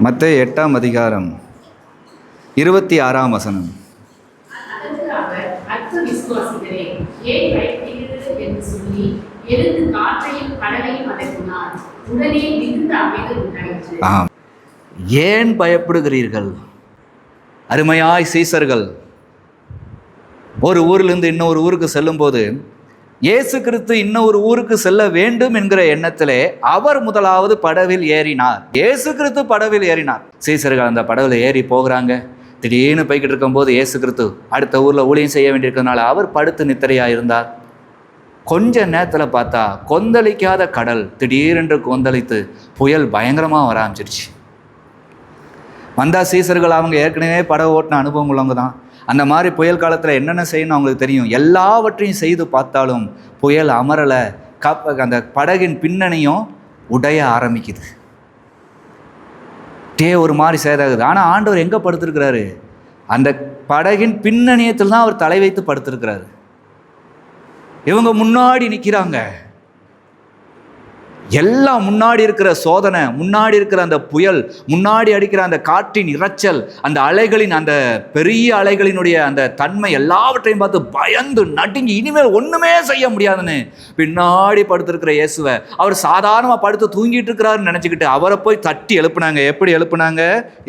மத்தேயு 8ஆம் அதிகாரம் 26ஆம் வசனம். அதற்கு அவர், அற்ப விசுவாசிகளே, ஏன் பயப்படுகிறீர்கள் என்று சொல்லி எழுந்து காற்றையும் கடலையும் அதட்டினார். உடனே மிகுந்த அமைதல் உண்டாயிற்று. ஏன் பயப்படுகிறீர்கள்? அருமையாய் சீசர்கள் ஒரு ஊரிலிருந்து இன்னொரு ஊருக்கு செல்லும்போது இயேசு கிறிஸ்து இன்னொரு ஊருக்கு செல்ல வேண்டும் என்கிற எண்ணத்திலே அவர் முதலாவது படவில் ஏறினார். இயேசு கிறிஸ்து படவில் ஏறினார். சீசர்கள் அந்த படவில் ஏறி போகிறாங்க. திடீர்னு போய்கிட்டு இருக்கும்போது இயேசு கிறிஸ்து அடுத்த ஊரில் ஊழியம் செய்ய வேண்டியிருக்கிறதுனால அவர் படுத்து நித்திரையாக இருந்தார். கொஞ்ச நேரத்தில் பார்த்தா கொந்தளிக்காத கடல் திடீரென்று கொந்தளித்து புயல் பயங்கரமாக வர ஆரம்பிச்சிருச்சு. வந்தா சீசர்கள் அவங்க ஏற்கனவே படகு ஓட்டின அனுபவம் உள்ளவங்க தான். அந்த மாதிரி புயல் காலத்தில் என்னென்ன செய்யணும் அவங்களுக்கு தெரியும். எல்லாவற்றையும் செய்து பார்த்தாலும் புயல் அமரலை. அந்த படகின் பின்னணியும் உடைய ஆரம்பிக்குது. ஒரு மாதிரி சேதாகுது. ஆனால் ஆண்டவர் எங்கே படுத்திருக்கிறாரு? அந்த படகின் பின்னணியத்தில் தான் அவர் தலை வைத்து படுத்திருக்கிறாரு. இவங்க முன்னாடி நிற்கிறாங்க. எல்லாம் முன்னாடி இருக்கிற சோதனை, முன்னாடி இருக்கிற அந்த புயல், முன்னாடி அடிக்கிற அந்த காற்றின் இரைச்சல், அந்த அலைகளின் அந்த பெரிய அலைகளினுடைய அந்த தன்மை எல்லாவற்றையும் பார்த்து பயந்து நடுங்கி இனிமேல் ஒன்றுமே செய்ய முடியாதுன்னு பின்னாடி படுத்திருக்கிற இயேசுவை அவர் சாதாரணமாக படுத்து தூங்கிட்டு இருக்கிறாருன்னு நினச்சிக்கிட்டு அவரை போய் தட்டி எழுப்புனாங்க. எப்படி எழுப்புனாங்க?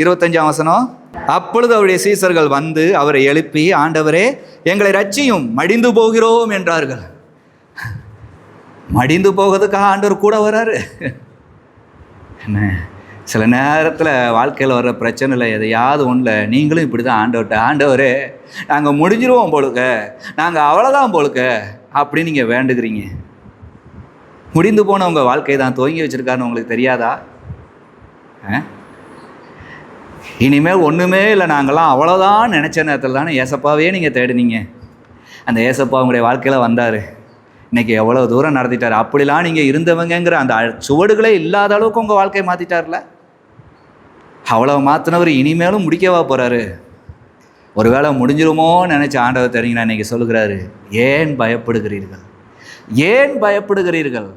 25ஆம் வசனம். அப்பொழுது அவருடைய சீசர்கள் வந்து அவரை எழுப்பி, ஆண்டவரே எங்களை ரட்சியும், மடிந்து போகிறோம் என்றார்கள். மடிந்து போகிறதுக்காக ஆண்டவர் கூட வராரு. என்ன சில நேரத்தில் வாழ்க்கையில் வர்ற பிரச்சனையில் எதையாவது ஒன்றில் நீங்களும் இப்படி தான் ஆண்டவர்கிட்ட, ஆண்டவரே நாங்கள் முடிஞ்சிருவோம் போலுக்க, நாங்கள் அவ்வளோதான் போலுக்க அப்படின்னு நீங்கள் வேண்டுகிறீங்க. முடிந்து போன உங்கள் வாழ்க்கையை தான் துவங்கி வச்சுருக்காருன்னு உங்களுக்கு தெரியாதா? இனிமேல் ஒன்றுமே இல்லை, நாங்களாம் அவ்வளோதான் நினச்ச நேரத்தில் தானே ஏசப்பாவே நீங்கள் தேடினீங்க. அந்த ஏசப்பா உங்களுடைய வாழ்க்கையில் வந்தார். இன்றைக்கி எவ்வளோ தூரம் நடத்திட்டார். அப்படிலாம் நீங்கள் இருந்தவங்கிற அந்த சுவடுகளே இல்லாத அளவுக்கு உங்கள் வாழ்க்கையை மாற்றிட்டார்ல. அவ்வளோ மாற்றினவர் இனிமேலும் முடிக்கவா போகிறாரு? ஒரு வேளை முடிஞ்சிருமோன்னு நினச்சி ஆண்டவர் தெரியுங்கன்னா இன்றைக்கி சொல்லுகிறாரு, ஏன் பயப்படுகிறீர்கள், ஏன் பயப்படுகிறீர்கள்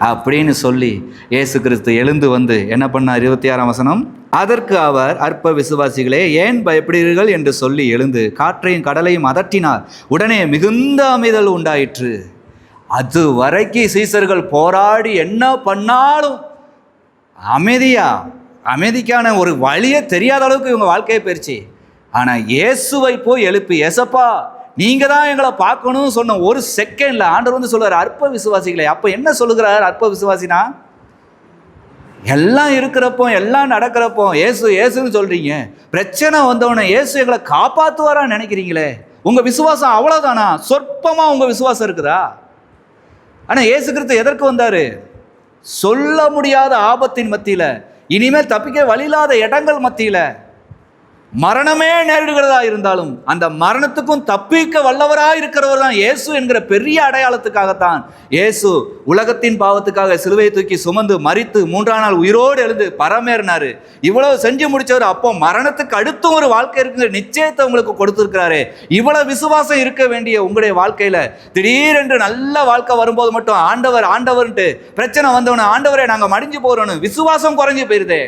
அப்படின்னு சொல்லி இயேசு கிறிஸ்து எழுந்து வந்து என்ன பண்ணார்? 26ஆம் வசனம். அதற்கு அவர், அற்ப விசுவாசிகளே ஏன் பயப்படுகிறீர்கள் என்று சொல்லி எழுந்து காற்றையும் கடலையும் அதட்டினார். உடனே மிகுந்த அமைதல் உண்டாயிற்று. அது வரைக்கும் சீசர்கள் போராடி என்ன பண்ணாலும் அமைதிக்கான ஒரு வழியே தெரியாத அளவுக்கு இவங்க வாழ்க்கையை போயிடுச்சு. ஆனால் இயேசுவை போய் எழுப்பி, ஏசப்பா நீங்கள் தான் எங்களை பார்க்கணும்னு சொன்ன ஒரு செகண்டில் ஆண்டவர் வந்து சொல்லுவார், அற்ப விசுவாசிகளே. அப்போ என்ன சொல்லுகிறார்? அற்ப விசுவாசினா எல்லாம் இருக்கிறப்போ எல்லாம் நடக்கிறப்போ ஏசுன்னு சொல்கிறீங்க, பிரச்சனை வந்தவொடனே ஏசு எங்களை காப்பாற்றுவாரான்னு நினைக்கிறீங்களே, உங்கள் விசுவாசம் அவ்வளோதானா? சொற்பமாக உங்கள் விசுவாசம் இருக்குதா? ஆனால் ஏசு கிறிஸ்து எதற்கு வந்தார்? சொல்ல முடியாத ஆபத்தின் மத்தியில், இனிமேல் தப்பிக்க வழியில்லாத இடங்கள் மத்தியில், மரணமே நேரிடுகிறதா இருந்தாலும் அந்த மரணத்துக்கும் தப்பிக்க வல்லவராக இருக்கிறவர் தான் இயேசு என்கிற பெரிய அடையாளத்துக்காகத்தான் இயேசு உலகத்தின் பாவத்துக்காக சிலுவையை தூக்கி சுமந்து மரித்து 3ஆம் நாள் உயிரோடு எழுந்து பரமேறினாரு. இவ்வளவு செஞ்சு முடிச்சவர். அப்போ மரணத்துக்கு அடுத்தும் ஒரு வாழ்க்கை இருக்குங்கிற நிச்சயத்தை உங்களுக்கு கொடுத்துருக்கிறாரு. இவ்வளவு விசுவாசம் இருக்க வேண்டிய உங்களுடைய வாழ்க்கையில திடீரென்று நல்ல வாழ்க்கை வரும்போது மட்டும் ஆண்டவர்ன்ட்டு பிரச்சனை வந்தவன, ஆண்டவரே நாங்கள் மடிஞ்சு போறோன்னு விசுவாசம் குறைஞ்சு போயிருதே.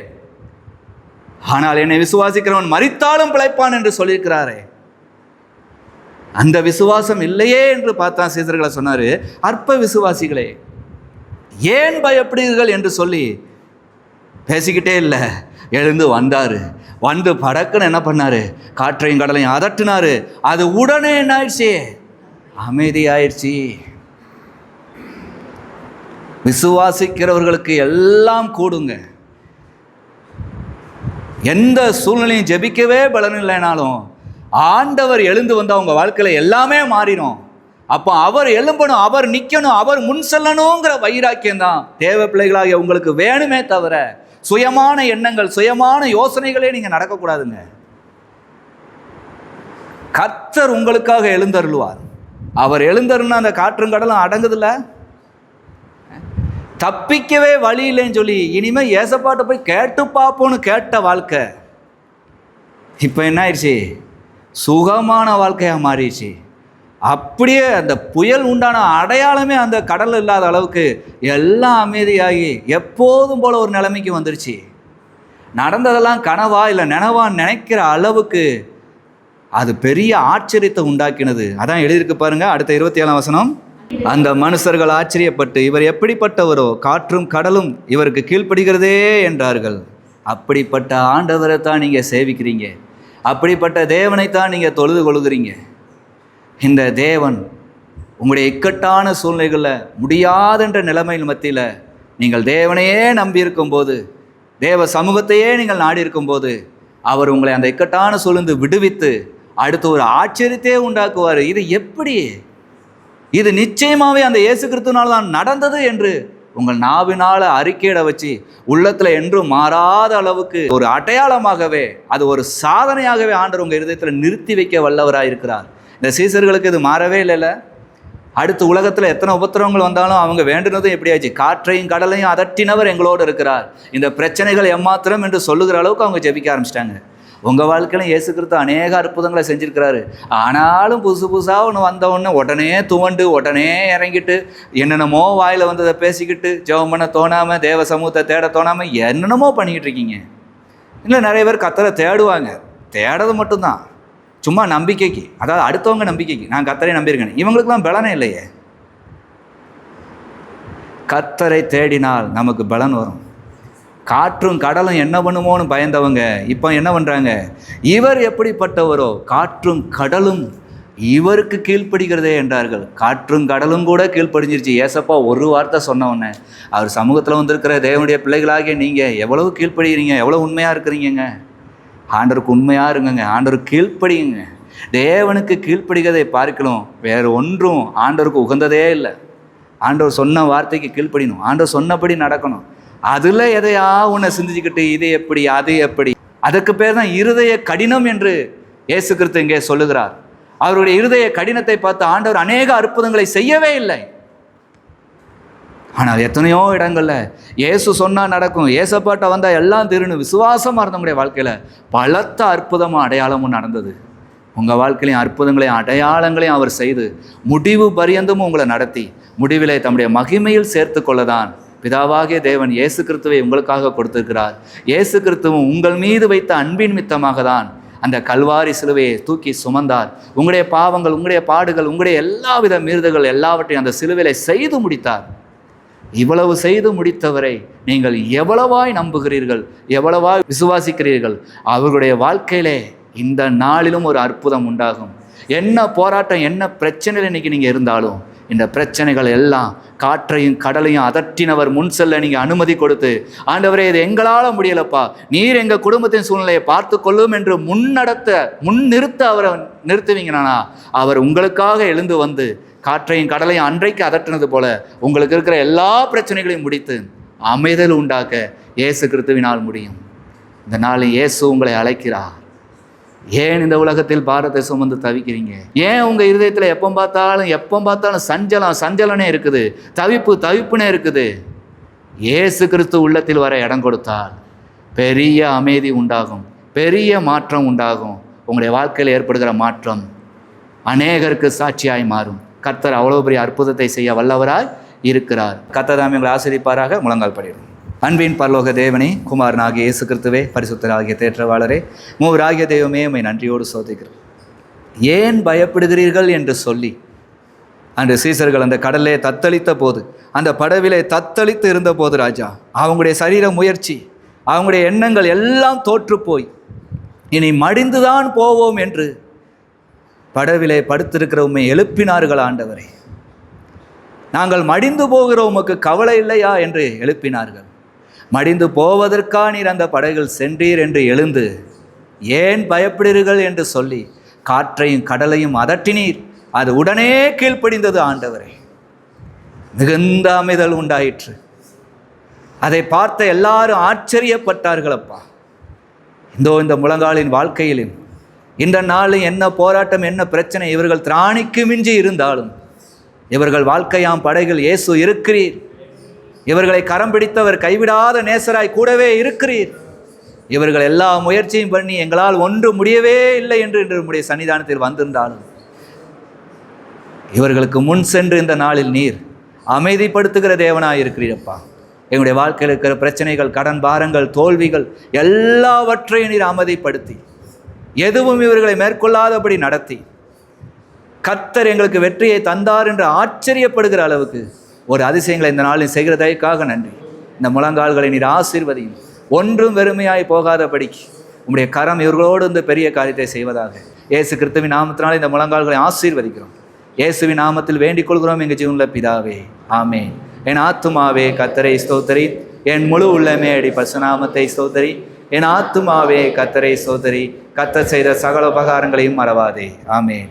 ஆனால் என்னை விசுவாசிக்கிறவன் மரித்தாலும் பிழைப்பான் என்று சொல்லியிருக்கிறாரே. அந்த விசுவாசம் இல்லையே என்று பார்த்தா சீசர்களை சொன்னாரு, அற்ப விசுவாசிகளே ஏன் பயப்படுகிறீர்கள் என்று சொல்லி பேசிக்கிட்டே இல்லை, எழுந்து வந்தாரு. வந்து படக்குன்னு என்ன பண்ணாரு? காற்றையும் கடலையும் அதட்டினாரு. அது உடனே என்ன ஆயிடுச்சு? அமைதி ஆயிடுச்சு. விசுவாசிக்கிறவர்களுக்கு எல்லாம் கூடுங்க. எந்த சூழ்நிலையும் ஜெபிக்கவே பலன் இல்லைனாலும் ஆண்டவர் எழுந்து வந்து அவங்க வாழ்க்கையில் எல்லாமே மாறிடும். அப்போ அவர் எழும்பணும், அவர் நிற்கணும், அவர் முன் செல்லணுங்கிற வைராக்கியம் தான் தேவ பிள்ளைகளாகிய உங்களுக்கு வேணுமே தவிர சுயமான எண்ணங்கள், சுயமான யோசனைகளே நீங்கள் நடக்கக்கூடாதுங்க. கர்த்தர் உங்களுக்காக எழுந்தருளுவார். அவர் எழுந்தருன்னா அந்த காற்றும் கடலும் அடங்குதில்ல. தப்பிக்கவே வழி இல்லைன்னு சொல்லி இனிமேல் ஏசப்பாட்ட போய் கேட்டு பார்ப்போன்னு கேட்ட வாழ்க்கை இப்போ என்ன ஆயிடுச்சு? சுகமான வாழ்க்கையாக மாறிடுச்சு. அப்படியே அந்த புயல் உண்டான அடையாளமே அந்த கடல் இல்லாத அளவுக்கு எல்லாம் அமைதியாகி எப்போதும் போல ஒரு நிலைமைக்கு வந்துருச்சு. நடந்ததெல்லாம் கனவா இல்லை நினைவான்னு நினைக்கிற அளவுக்கு அது பெரிய ஆச்சரியத்தை உண்டாக்கினது. அதான் எழுதியிருக்கு பாருங்க, அடுத்த 27ஆம் வசனம். அந்த மனுஷர்கள் ஆச்சரியப்பட்டு, இவர் எப்படிப்பட்டவரோ, காற்றும் கடலும் இவருக்கு கீழ்ப்படுகிறதே என்றார்கள். அப்படிப்பட்ட ஆண்டவரை தான் நீங்கள் சேவிக்கிறீங்க, அப்படிப்பட்ட தேவனைத்தான் நீங்கள் தொழுது கொள்கிறீங்க. இந்த தேவன் உங்களுடைய இக்கட்டான சூழ்நிலைகளில் முடியாதென்ற நிலைமையின் மத்தியில் நீங்கள் தேவனையே நம்பியிருக்கும் போது, தேவ சமூகத்தையே நீங்கள் நாடி இருக்கும்போது, அவர் உங்களை அந்த இக்கட்டான சூழ்ந்து விடுவித்து அடுத்து ஒரு ஆச்சரியத்தையே உண்டாக்குவார். இது எப்படி? இது நிச்சயமாகவே அந்த இயேசு கிறிஸ்துவினால் தான் நடந்தது என்று உங்கள் நாவினால் அறிக்கையிட வச்சு உள்ளத்தில் என்றும் மாறாத அளவுக்கு ஒரு அடையாளமாகவே, அது ஒரு சாதனையாகவே ஆண்டவர் உங்கள் இருதயத்தில் நிறுத்தி வைக்க வல்லவராக இருக்கிறார். இந்த சீசர்களுக்கு இது மாறவே இல்லைல்ல. அடுத்து உலகத்தில் எத்தனை உபத்திரவங்கள் வந்தாலும் அவங்க வேண்டுனதும் எப்படியாச்சு, காற்றையும் கடலையும் அதட்டினவர் எங்களோடு இருக்கிறார், இந்த பிரச்சனைகள் எம்மாத்திரம் என்று சொல்லுகிற அளவுக்கு அவங்க ஜெபிக்க ஆரம்பிச்சிட்டாங்க. உங்கள் வாழ்க்கையிலும் இயேசு கிறிஸ்து அநேக அற்புதங்களை செஞ்சுருக்கிறாரு. ஆனாலும் புதுசாக ஒன்று வந்தவொடனே உடனே துவண்டு உடனே இறங்கிட்டு என்னென்னமோ வாயில் வந்ததை பேசிக்கிட்டு ஜெபம் பண்ண தோணாமல், தேவ சமூகத்தை தேட தோணாமல் என்னென்னமோ பண்ணிக்கிட்டு இருக்கீங்க. இல்லை, நிறைய பேர் கர்த்தரை தேடுவாங்க, தேடுறது மட்டும்தான் சும்மா நம்பிக்கைக்கு, அதாவது அடுத்தவங்க நம்பிக்கைக்கு. நான் கர்த்தரை நம்பியிருக்கேன், இவங்களுக்குலாம் பலனே இல்லையே. கர்த்தரை தேடினால் நமக்கு பலன் வரும். காற்றும் கடலும் என்ன பண்ணுமோன்னு பயந்தவங்க இப்போ என்ன பண்ணுறாங்க? இவர் எப்படிப்பட்டவரோ, காற்றும் கடலும் இவருக்கு கீழ்ப்படுகிறதே என்றார்கள். காற்றும் கடலும் கூட கீழ்ப்படிஞ்சிருச்சு. ஏசப்பா ஒரு வார்த்தை சொன்னவொன்னே அவர் சமூகத்தில் வந்திருக்கிற தேவனுடைய பிள்ளைகளாகிய நீங்கள் எவ்வளவு கீழ்ப்படுகிறீங்க, எவ்வளோ உண்மையாக இருக்கிறீங்க. ஆண்டவருக்கு உண்மையாக இருங்கங்க, ஆண்டவருக்கு கீழ்ப்படியுங்க. தேவனுக்கு கீழ்ப்படுகிறதை பார்க்கலாம் வேறு ஒன்றும் ஆண்டவருக்கு உகந்ததே இல்லை. ஆண்டவர் சொன்ன வார்த்தைக்கு கீழ்ப்படியணும், ஆண்டவர் சொன்னபடி நடக்கணும். அதில் எதையா உன்னை சிந்திச்சுக்கிட்டு இது எப்படி அது எப்படி, அதுக்கு பேர் தான் இருதய கடினம் என்று இயேசு கிறிஸ்து இங்கே சொல்லுகிறார். அவருடைய இருதய கடினத்தை பார்த்து ஆண்டவர் அநேக அற்புதங்களை செய்யவே இல்லை. ஆனால் எத்தனையோ இடங்களில் இயேசு சொன்னால் நடக்கும், ஏசப்பாட்ட வந்தால் எல்லாம் திருன்னு விசுவாசமாக இருந்தவங்களுடைய வாழ்க்கையில் பலத்த அற்புதமும் அடையாளமும் நடந்தது. உங்கள் வாழ்க்கையிலையும் அற்புதங்களையும் அடையாளங்களையும் அவர் செய்து முடிவு பரியந்தமும் உங்களை நடத்தி முடிவிலே தம்முடைய மகிமையில் சேர்த்து கொள்ளதான் பிதாவாகிய தேவன் இயேசு கிறிஸ்துவை உங்களுக்காக கொடுத்திருக்கிறார். இயேசு கிறிஸ்துவும் உங்கள் மீது வைத்த அன்பின் மித்தமாக தான் அந்த கல்வாரி சிலுவையை தூக்கி சுமந்தார். உங்களுடைய பாவங்கள், உங்களுடைய பாடுகள், உங்களுடைய எல்லாவித மீறுதல்கள் எல்லாவற்றையும் அந்த சிலுவையிலே செய்து முடித்தார். இவ்வளவு செய்து முடித்தவரை நீங்கள் எவ்வளவாய் நம்புகிறீர்கள், எவ்வளவாய் விசுவாசிக்கிறீர்கள், அவர்களுடைய வாழ்க்கையிலே இந்த நாளிலும் ஒரு அற்புதம் உண்டாகும். என்ன போராட்டம், என்ன பிரச்சனையில் இன்னைக்கு நீங்கள் இருந்தாலும், இந்த பிரச்சனைகள் எல்லாம் காற்றையும் கடலையும் அதட்டினவர் முன் செல்ல நீங்கள் அனுமதி கொடுத்து, ஆண்டவரே இது எங்களால் முடியலப்பா, நீர் எங்கள் குடும்பத்தின் சூழ்நிலையை பார்த்து கொள்ளும் என்று முன்னிறுத்த அவரை நிறுத்துவீங்கன்னா அவர் உங்களுக்காக எழுந்து வந்து காற்றையும் கடலையும் அன்றைக்கு அதட்டினது போல உங்களுக்கு இருக்கிற எல்லா பிரச்சனைகளையும் முடித்து அமைதல் உண்டாக்க இயேசு கிறிஸ்துவினால் முடியும். இந்த நாளில் இயேசு உங்களை அழைக்கிறார். ஏன் இந்த உலகத்தில் பாரத்தை சுமந்து தவிக்கிறீங்க? ஏன் உங்கள் இருதயத்தில் எப்போ பார்த்தாலும் சஞ்சலனே இருக்குது, தவிப்புனே இருக்குது? இயேசு கிறிஸ்து உள்ளத்தில் வர இடம் கொடுத்தால் பெரிய அமைதி உண்டாகும், பெரிய மாற்றம் உண்டாகும். உங்களுடைய வாழ்க்கையில் ஏற்படுகிற மாற்றம் அநேகருக்கு சாட்சியாய் மாறும். கர்த்தர் அவ்வளோ பெரிய அற்புதத்தை செய்ய வல்லவராய் இருக்கிறார். கர்த்தர் தாமே உங்களை ஆசீர்வதிப்பாராக. முழங்கால் படிடும். அன்பின் பரலோக தேவனே, குமாரனாகிய இயேசு கிறிஸ்துவே, பரிசுத்தராகிய தேற்றவாளரே, மூவராகிய தெய்வமே, உம்மை நன்றியோடு சோதிக்கிறேன். ஏன் பயப்படுகிறீர்கள் என்று சொல்லி அந்த சீசர்கள் அந்த கடலிலே தத்தளித்த போது, அந்த படவிலே தத்தளித்து இருந்த போது ராஜா, அவங்களுடைய சரீர முயற்சி, அவங்களுடைய எண்ணங்கள் எல்லாம் தோற்று போய் இனி மடிந்துதான் போவோம் என்று படவிலே படுத்திருக்கிற உம்மை எழுப்பினார்கள். ஆண்டவரே, நாங்கள் மடிந்து போகிறோம், உமக்கு கவலை இல்லையா என்று எழுப்பினார்கள். மடிந்து போவதற்கா நீர் அந்த படகில் சென்றீர் என்று எழுந்து, ஏன் பயப்படுகிறீர்கள் என்று சொல்லி காற்றையும் கடலையும் அதட்டினீர். அது உடனே கீழ்ப்படிந்தது. ஆண்டவரே, மிகுந்த அமைதல் உண்டாயிற்று. அதை பார்த்த எல்லாரும் ஆச்சரியப்பட்டார்களப்பா. இந்த முழங்காலின் வாழ்க்கையிலும் இந்த நாளில் என்ன போராட்டம், என்ன பிரச்சனை, இவர்கள் திராணிக்கு மிஞ்சி இருந்தாலும் இவர்கள் வாழ்க்கையாம் படைகள் இயேசு இருக்கிறீர். இவர்களை கரம் பிடித்தவர் கைவிடாத நேசராய் கூடவே இருக்கிறீர். இவர்கள் எல்லா முயற்சியும் பண்ணி எங்களால் ஒன்று முடியவே இல்லை என்று உம்முடைய சன்னிதானத்தில் வந்திருந்தாலும் இவர்களுக்கு முன் சென்று இந்த நாளில் நீர் அமைதிப்படுத்துகிற தேவனாய் இருக்கிறீரப்பா. எங்களுடைய வாழ்க்கையில் இருக்கிற பிரச்சனைகள், கடன் பாரங்கள், தோல்விகள் எல்லாவற்றையும் நீர் அமைதிப்படுத்தி எதுவும் இவர்களை மேற்கொள்ளாதபடி நடத்தி கர்த்தர் எங்களுக்கு வெற்றியை தந்தார் என்று ஆச்சரியப்படுகிற அளவுக்கு ஒரு அதிசயங்களை இந்த நாளில் செய்கிறதற்காக நன்றி. இந்த முழங்கால்களை நீர் ஆசீர்வதியும். ஒன்றும் வெறுமையாய் போகாதபடிக்கு உம்முடைய கரம் இவர்களோடு இந்த பெரிய காரியத்தை செய்வதாக இயேசு கிறிஸ்துவின் நாமத்தினால் இந்த முழங்கால்களை ஆசீர்வதிக்கிறோம். இயேசுவின் நாமத்தில் வேண்டிக் கொள்கிறோம் எங்கள் ஜீவனுள்ள பிதாவே, ஆமென். என் ஆத்துமாவே கர்த்தரை ஸ்தோத்திரி, என் முழு உள்ளமே அடி பரிசுநாமத்தை ஸ்தோத்திரி. என் ஆத்துமாவே கர்த்தரை ஸ்தோத்திரி, கர்த்தர் செய்த சகல உபகாரங்களையும் மறவாதே. ஆமென்.